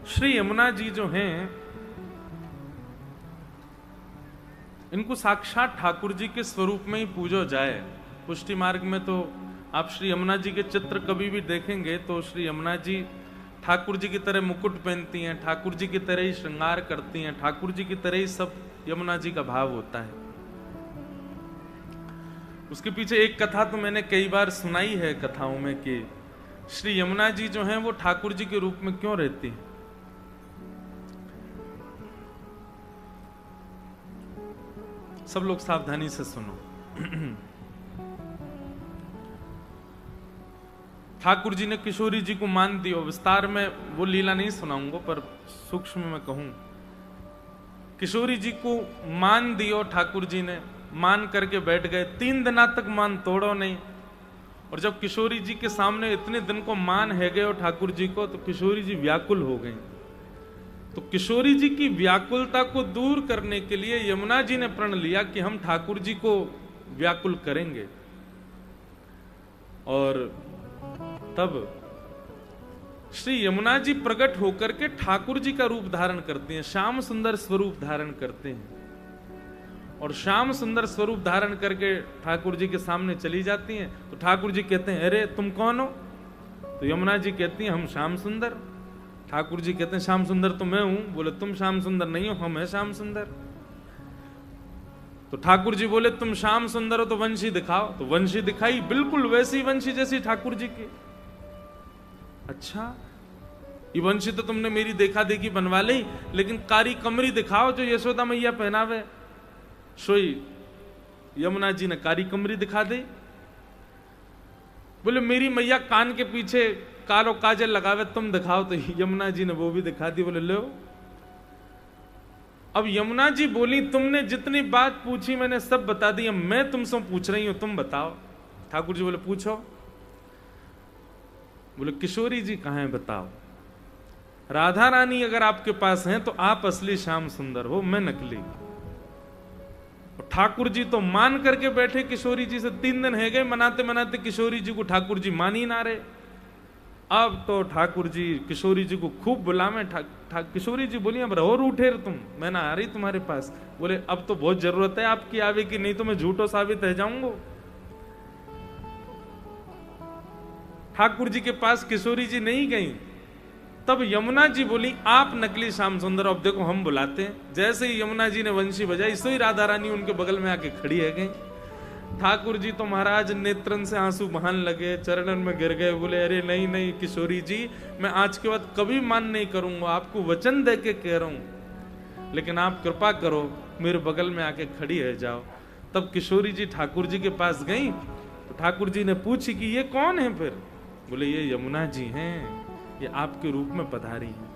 श्री यमुना जी जो हैं, इनको साक्षात ठाकुर जी के स्वरूप में ही पूजो जाए। पुष्टि मार्ग में तो आप श्री यमुना जी के चित्र कभी भी देखेंगे तो श्री यमुना जी ठाकुर जी की तरह मुकुट पहनती हैं, ठाकुर जी की तरह ही श्रृंगार करती हैं, ठाकुर जी की तरह ही सब यमुना जी का भाव होता है। उसके पीछे एक कथा तो मैंने कई बार सुनाई है कथाओं में कि श्री यमुना जी जो हैं वो ठाकुर जी के रूप में क्यों रहती हैं। सब लोग सावधानी से सुनो। ठाकुर जी ने किशोरी जी को मान दियो। विस्तार में वो लीला नहीं सुनाऊंगा पर सूक्ष्म में कहूं, किशोरी जी को मान दियो ठाकुर जी ने, मान करके बैठ गए। 3 दिना तक मान तोड़ो नहीं। और जब किशोरी जी के सामने इतने दिन को मान है गए ठाकुर जी को, तो किशोरी जी व्याकुल हो गई। तो किशोरी जी की व्याकुलता को दूर करने के लिए यमुना जी ने प्रण लिया कि हम ठाकुर जी को व्याकुल करेंगे। और तब श्री यमुना जी प्रकट होकर के ठाकुर जी का रूप धारण करते हैं, श्याम सुंदर स्वरूप धारण करते हैं। और श्याम सुंदर स्वरूप धारण करके ठाकुर जी के सामने चली जाती हैं। तो ठाकुर जी कहते हैं, अरे तुम कौन हो? तो यमुना जी कहती हैं, हम श्याम सुंदर। ठाकुर जी कहते हैं, श्याम सुंदर तो मैं हूं। बोले, तुम श्याम सुंदर नहीं हो, हम हैं श्याम सुंदर। तो ठाकुर जी बोले, तुम श्याम सुंदर हो तो वंशी दिखाओ। तो वंशी दिखाई, बिल्कुल वैसी वंशी जैसी ठाकुर जी की। अच्छा, ये वंशी तो तुमने मेरी देखा देखी बनवा ली, लेकिन कारी कमरी दिखाओ जो यशोदा मैया पहनावे। सोई यमुना जी ने कारी कमरी दिखा दी। बोले, मेरी मैया कान के पीछे कालो काजल लगावे, तुम दिखाओ। तो यमुना जी ने वो भी दिखा दी। बोले, लो। अब यमुना जी बोली, तुमने जितनी बात पूछी मैंने सब बता दी, मैं तुमसे पूछ रही हूं, तुम बताओ। ठाकुर जी बोले, पूछो। बोले, किशोरी जी कहां है बताओ। राधा रानी अगर आपके पास हैं तो आप असली श्याम सुंदर हो, मैं नकली। ठाकुर जी तो मान करके बैठे किशोरी जी से। 3 दिन है गए मनाते मनाते किशोरी जी को ठाकुर जी मान ही ना रहे। अब तो ठाकुर जी किशोरी जी को खूब बुलावे। किशोरी जी बोली, अब रहो रूठे तुम, मैं ना आ रही तुम्हारे पास। बोले, अब तो बहुत जरूरत है आपकी आवे की, नहीं तो मैं झूठो साबित रह जाऊंगा। ठाकुर जी के पास किशोरी जी नहीं गई। तब यमुना जी बोली, आप नकली श्याम सुंदर, अब देखो हम बुलाते हैं। जैसे ही यमुना जी ने वंशी बजाई, सो ही राधा रानी उनके बगल में आके खड़ी है गई। ठाकुर जी तो महाराज नेत्रन से आंसू बहाने लगे, चरणन में गिर गए। बोले, अरे नहीं नहीं किशोरी जी, मैं आज के बाद कभी मान नहीं करूंगा, आपको वचन दे के कह रहा हूं, लेकिन आप कृपा करो मेरे बगल में आके खड़ी है जाओ। तब किशोरी जी ठाकुर जी के पास गई। तो ठाकुर जी ने पूछी कि ये कौन है? फिर बोले, ये यमुना जी हैं, ये आपके रूप में पधारी है।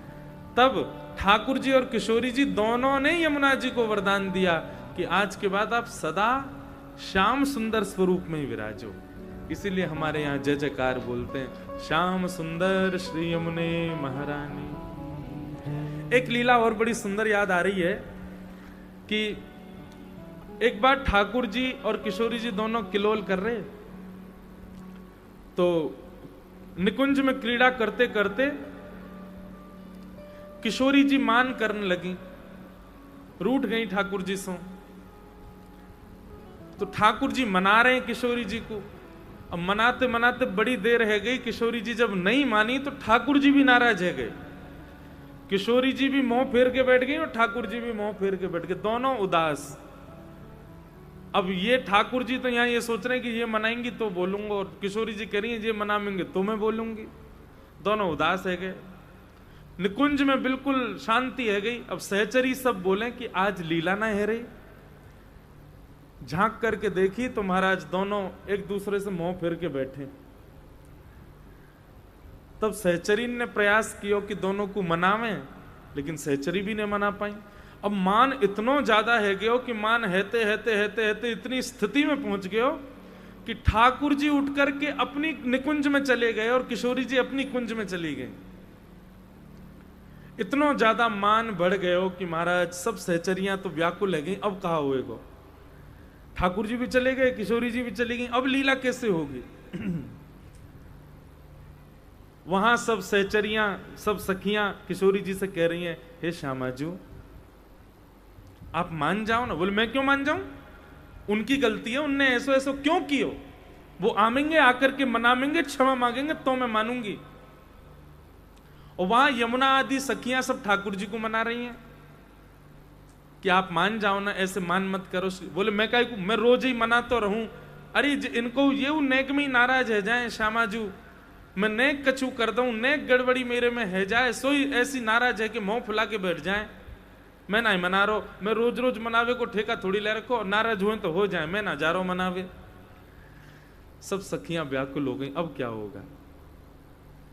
तब ठाकुर जी और किशोरी जी दोनों ने यमुना जी को वरदान दिया कि आज के बाद आप सदा श्याम सुंदर स्वरूप में ही विराजो। इसीलिए हमारे यहाँ जय जयकार बोलते हैं, श्याम सुंदर श्री यमुने महारानी। एक लीला और बड़ी सुंदर याद आ रही है कि एक बार ठाकुर जी और किशोरी जी दोनों किलोल कर रहे, तो निकुंज में क्रीड़ा करते करते किशोरी जी मान करने लगी, रूठ गई ठाकुर जी से। तो ठाकुर जी मना रहे हैं किशोरी जी को। अब मनाते मनाते बड़ी देर रह गई, किशोरी जी जब नहीं मानी तो ठाकुर जी भी नाराज है गए। किशोरी जी भी मुंह फेर के बैठ गई और ठाकुर जी भी मुंह फेर के बैठ गए, दोनों उदास। अब ये ठाकुर जी तो यहाँ ये सोच रहे हैं कि ये मनाएंगी तो बोलूंगा, और किशोरी जी कह रही है ये मनाएंगे तो मैं बोलूंगी। दोनों उदास है गए। निकुंज में बिल्कुल शांति है गई। अब सहचरी सब बोले कि आज लीला ना है रही। झांक करके देखी तो महाराज दोनों एक दूसरे से मुंह फेर के बैठे। तब सहचरी ने प्रयास किया कि दोनों को मनावें, लेकिन सहचरी भी नहीं मना पाई। अब मान इतना ज्यादा है गयो कि मान हेते हेते हेते हेते इतनी स्थिति में पहुंच गयो कि ठाकुर जी उठ करके अपनी निकुंज में चले गए और किशोरी जी अपनी कुंज में चली गई। इतना ज्यादा मान बढ़ गयो कि महाराज सब सहचरियां तो व्याकुल है गई। अब कहा होएगा, ठाकुर जी भी चले गए, किशोरी जी भी चली गई, अब लीला कैसे होगी? वहां सब सहचरियां, सब सखियां किशोरी जी से कह रही हैं, हे श्यामाजू आप मान जाओ ना। बोले मैं क्यों मान जाऊं, उनकी गलती है, उनने ऐसो ऐसो क्यों कियो, वो आमेंगे, आकर के मनामेंगे, क्षमा मांगेंगे तो मैं मानूंगी। और वहां यमुना आदि सखियां सब ठाकुर जी को मना रही हैं कि आप मान जाओ ना, ऐसे मान मत करो। बोले मैं क्या, मैं रोज ही मना तो रहूं, अरे इनको ये नेक में ही नाराज है जाए श्यामाजू, मैं नेक कछु कर दूं, नेक गड़बड़ी मेरे में है जाए, सोई ऐसी नाराज है कि मुंह फुला के बैठ जाए। मैं ना मना रहा, मैं रोज रोज मनावे को ठेका थोड़ी ले रखो, और नाराज हुए तो हो जाए, मैं ना जा रहा हूं मनावे। सब सखियां व्याकुल हो गई, अब क्या होगा।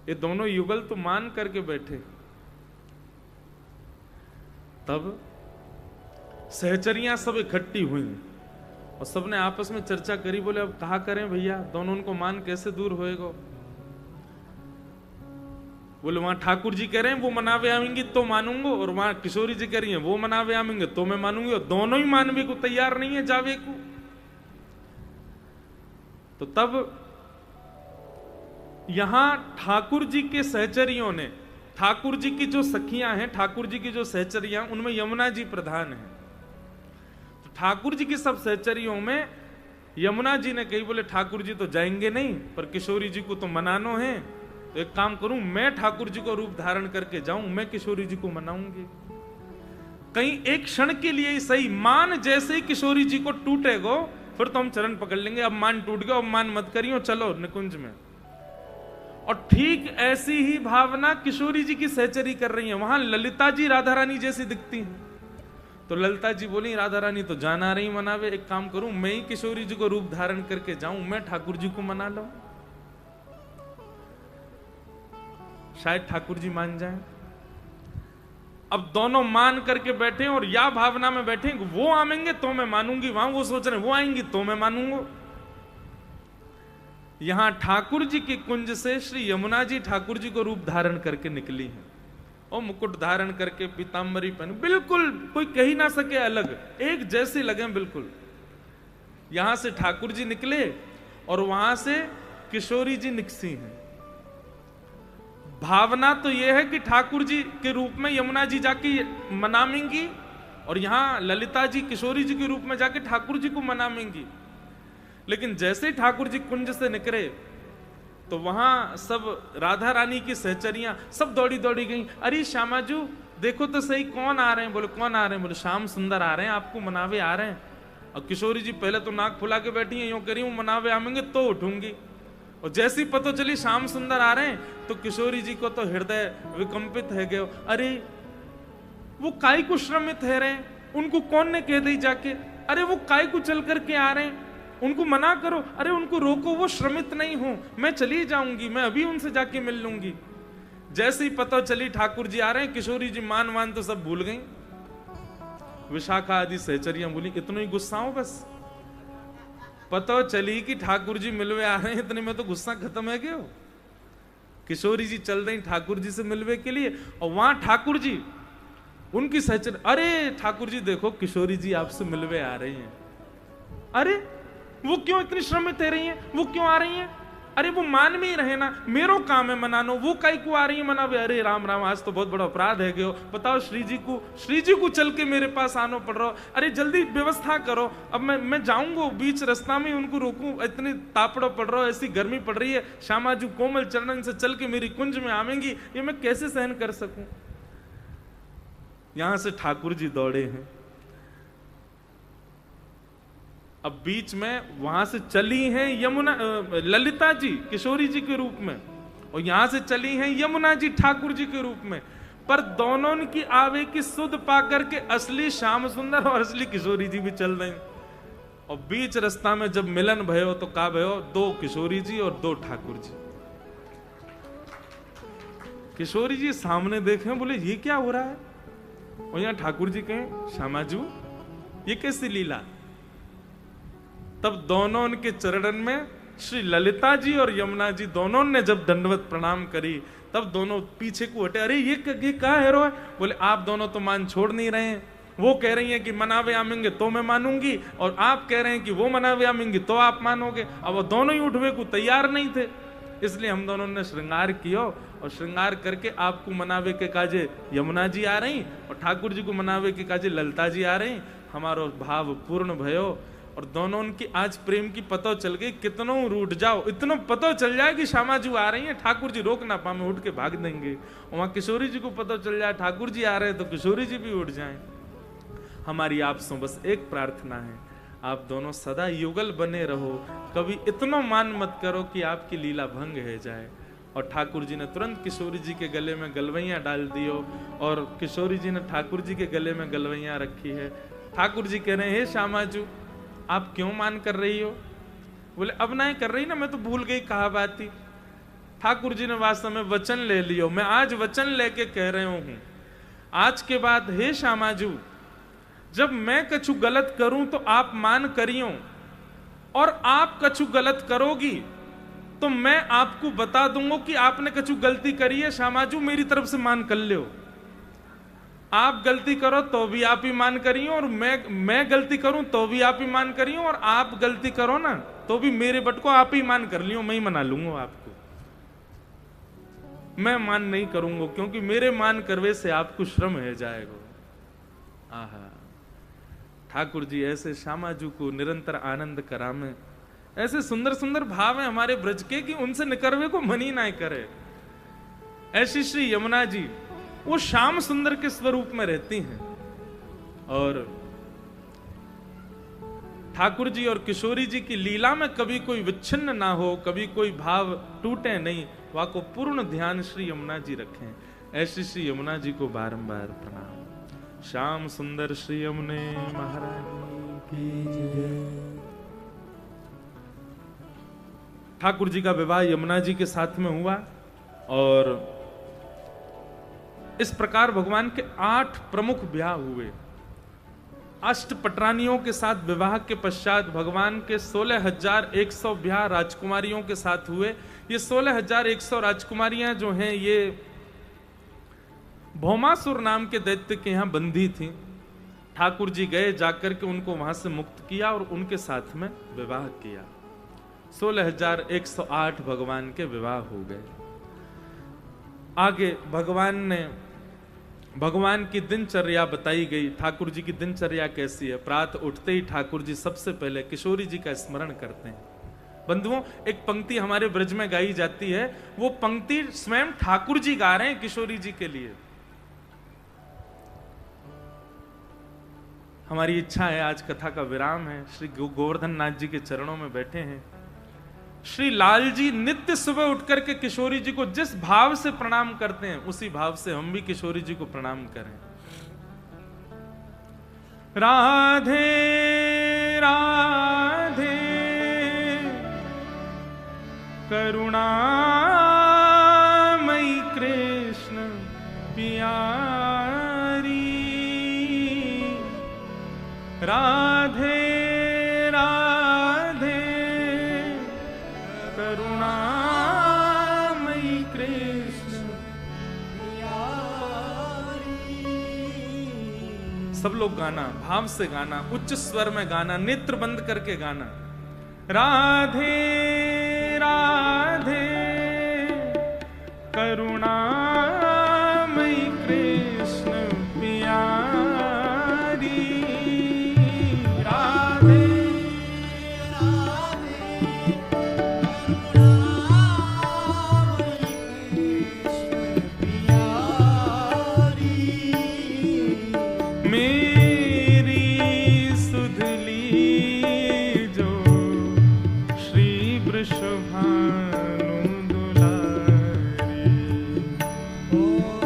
ये दोनों युगल तो मान करके बैठे। तब सहचरियां सब इकट्ठी हुई और सबने आपस में चर्चा करी। बोले अब कहा करें भैया, दोनों उनको मान कैसे दूर होएगा। बोले वहां ठाकुर जी कह रहे हैं वो मनावे आवेंगी तो मानूंगा, और वहां किशोरी जी कह रही हैं वो मनावे आवेंगे तो मैं मानूंगी, और दोनों ही मानवे को तैयार नहीं है जावे को। तो तब यहां ठाकुर जी के सहचरियों ने, ठाकुर जी की जो सखियां हैं, ठाकुर जी की जो सहचरियां, उनमें यमुना जी प्रधान है। तो ठाकुर जी की सब सहचरियों में यमुना जी ने कही, बोले ठाकुर जी तो जाएंगे नहीं, पर किशोरी जी को तो मनानो है, तो एक काम करूं, मैं ठाकुर जी को रूप धारण करके जाऊं, मैं किशोरी जी को मनाऊंगी। कहीं एक क्षण के लिए ही सही, मान जैसे ही किशोरी जी को टूटेगो फिर तो हम चरण पकड़ लेंगे, अब मान टूट गया, अब मान मत करियो, चलो निकुंज में। और ठीक ऐसी ही भावना किशोरी जी की सहचरी कर रही है। वहां ललिता जी राधा रानी जैसी दिखती हैं, तो ललिता जी बोली राधा रानी तो जाना रही मनावे, एक काम करूं मैं ही किशोरी जी को रूप धारण करके जाऊं, मैं ठाकुर जी को मना लूं, शायद ठाकुर जी मान जाएं। अब दोनों मान करके बैठे और या भावना में बैठे वो आएंगे तो मैं मानूंगी, वहां वो सोच रहे वो आएंगी तो मैं मानूंगा। यहां ठाकुर जी के कुंज से श्री यमुना जी ठाकुर जी को रूप धारण करके निकली हैं, और मुकुट धारण करके पीतांबरी पहन, बिल्कुल कोई कह ही ना सके अलग, एक जैसे लगे बिल्कुल। यहां से ठाकुर जी निकले और वहां से किशोरी जी निकसी हैं। भावना तो यह है कि ठाकुर जी के रूप में यमुना जी जाके मनामेंगी, और यहां ललिता जी किशोरी जी के रूप में जाके ठाकुर जी को मनामेंगी। लेकिन जैसे ही ठाकुर जी कुंज से निकले तो वहां सब राधा रानी की सहचरियां सब दौड़ी दौड़ी गई, अरे श्यामाजू देखो तो सही कौन आ रहे हैं। बोले कौन आ रहे हैं, बोले श्याम सुंदर आ रहे हैं, आपको मनावे आ रहे हैं। और किशोरी जी पहले तो नाक फुला के बैठी हैं, यूं करी हूं मनावे आवेंगे तो उठूंगी, और जैसी पता चली श्याम सुंदर आ रहे हैं तो किशोरी जी को तो हृदय विकंपित है गयो। अरे वो काय को श्रमित है रहे, उनको कौन ने कह दी जाके, अरे वो काय को चल करके आ रहे हैं, उनको मना करो, अरे उनको रोको, वो श्रमित नहीं हो, मैं चली जाऊंगी, मैं अभी उनसे जाके मिल लूंगी। जैसे ही पता चली ठाकुर जी आ रहे हैं, किशोरी जी मान तो सब भूल गई। विशाखा आदि सहचरियां बोली इतना ही गुस्सा हो, बस पता चली कि ठाकुर जी मिलवे आ रहे हैं, इतने में तो गुस्सा खत्म है क्या। किशोरी जी चल रही ठाकुर जी से मिलवे के लिए, और वहां ठाकुर जी उनकी सहचर, अरे ठाकुर जी देखो किशोरी जी आपसे मिलवे आ रही हैं। अरे वो क्यों इतनी श्रमित है रही हैं, वो क्यों आ रही हैं, अरे वो मान में ही रहे ना, मेरो काम है मनानो, वो काई को आ रही है मनावे। अरे राम राम, आज तो बहुत बड़ा अपराध है गयो, बताओ श्री जी को चल के मेरे पास आना पड़ रहा, अरे जल्दी व्यवस्था करो, अब मैं जाऊंगा बीच रास्ता में उनको रोकूं, इतनी तापड़ो पड़ रहा, ऐसी गर्मी पड़ रही है, श्यामाजू कोमल चरणन से चल के मेरी कुंज में आवेंगी, ये मैं कैसे सहन कर सकूं। यहां से ठाकुर जी दौड़े हैं, अब बीच में वहां से चली हैं यमुना ललिता जी किशोरी जी के रूप में, और यहां से चली हैं यमुना जी ठाकुर जी के रूप में, पर दोनों की आवे की सुध पा करके असली श्याम सुंदर और असली किशोरी जी भी चल रही। और बीच रास्ता में जब मिलन भयो तो का भयो, दो किशोरी जी और दो ठाकुर जी। किशोरी जी सामने देखे, बोले ये क्या हो रहा है, और यहां ठाकुर जी कहें श्यामाजू ये कैसी लीला। तब दोनों उनके चरणन में श्री ललिता जी और यमुना जी दोनों ने जब दंडवत प्रणाम करी, तब दोनों पीछे को हटे, अरे ये क्या है रो है। बोले आप दोनों तो मान छोड़ नहीं रहे हैं, वो कह रही हैं कि मनावे आमेंगे तो मैं मानूंगी, और आप कह रहे हैं कि वो मनावे आमेंगी तो आप मानोगे। अब वो दोनों ही उठवे को तैयार नहीं थे। इसलिए हम दोनों ने श्रृंगार कियो और श्रृंगार करके आपको मनावे के काजे यमुना जी आ रही और ठाकुर जी को मनावे के काजे ललता जी आ रही। हमारो भाव पूर्ण भयो और दोनों उनकी आज प्रेम की पतो चल गई। कितनों रूठ जाओ, इतना पतो चल जाए कि श्यामाजू आ रही है, ठाकुर जी रोक ना पाए, उठ के भाग देंगे। वहां किशोरी जी को पता चल जाए ठाकुर जी आ रहे हैं तो किशोरी जी भी उठ जाएं। हमारी आपसे बस एक प्रार्थना है, आप दोनों सदा युगल बने रहो, कभी इतना मान मत करो कि आपकी लीला भंग है जाए। और ठाकुर जी ने तुरंत किशोरी जी के गले में गलवैयां डाल दियो और किशोरी जी ने ठाकुर जी के गले में गलवैयां रखी है। ठाकुर जी कह रहे हैं, हे श्यामाजू आप क्यों मान कर रही हो? बोले अब नहीं कर रही ना, मैं तो भूल गई कहा बात थी। ठाकुर जी ने वास्तव में वचन ले लियो, मैं आज वचन लेके कह रहे हूं, आज के बाद हे श्यामाजू जब मैं कछु गलत करूं तो आप मान करियो और आप कछु गलत करोगी तो मैं आपको बता दूंगा कि आपने कछु गलती करी है, श्यामाजू मेरी तरफ से मान कर लियो। आप गलती करो तो भी आप ही मान करियो और मैं गलती करूं तो भी आप ही मान करियो और आप गलती करो ना तो भी मेरे बट को आप ही मान कर लियो, मैं ही मना लूंगा आपको। मैं मान नहीं करूंगा क्योंकि मेरे मान करवे से आपको श्रम है जाएगा। आहा, ठाकुर जी ऐसे श्यामाजू को निरंतर आनंद करामे। ऐसे सुंदर सुंदर भाव है हमारे ब्रज के कि उनसे निकरवे को मन ही ना करे। ऐसी श्री यमुना जी वो श्याम सुंदर के स्वरूप में रहती हैं और ठाकुर जी और किशोरी जी की लीला में कभी कोई विच्छिन्न ना हो, कभी कोई भाव टूटे नहीं, वह को पूर्ण ध्यान श्री यमुना जी रखें। ऐसी श्री यमुना जी को बारंबार प्रणाम। श्याम सुंदर श्री यमुने महारानी की जय। ठाकुर जी का विवाह यमुना जी के साथ में हुआ और इस प्रकार भगवान के 8 प्रमुख ब्याह हुए। अष्ट पटरानियों के साथ विवाह के पश्चात भगवान के 16,100 ब्याह राजकुमारियों के साथ हुए। ये 16,100 राजकुमारियां जो हैं ये भौमासुर नाम के दैत्य के यहां बंदी थी। ठाकुर जी गए, जाकर के उनको वहां से मुक्त किया और उनके साथ में विवाह किया। 16,108 भगवान के विवाह हो गए। आगे भगवान की दिनचर्या बताई गई। ठाकुर जी की दिनचर्या कैसी है? प्रातः उठते ही ठाकुर जी सबसे पहले किशोरी जी का स्मरण करते हैं। बंधुओं, एक पंक्ति हमारे ब्रज में गाई जाती है, वो पंक्ति स्वयं ठाकुर जी गा रहे हैं किशोरी जी के लिए। हमारी इच्छा है, आज कथा का विराम है, श्री गोवर्धन नाथ जी के चरणों में बैठे हैं। श्री लाल जी नित्य सुबह उठकर के किशोरी जी को जिस भाव से प्रणाम करते हैं उसी भाव से हम भी किशोरी जी को प्रणाम करें। राधे राधे करुणामयी कृष्ण प्यारी, राधे राधे करुणामयी कृष्ण प्यारी। सब लोग गाना, भाव से गाना, उच्च स्वर में गाना, नेत्र बंद करके गाना। राधे राधे करुणामयी कृष्ण प्यारी, राधे Oh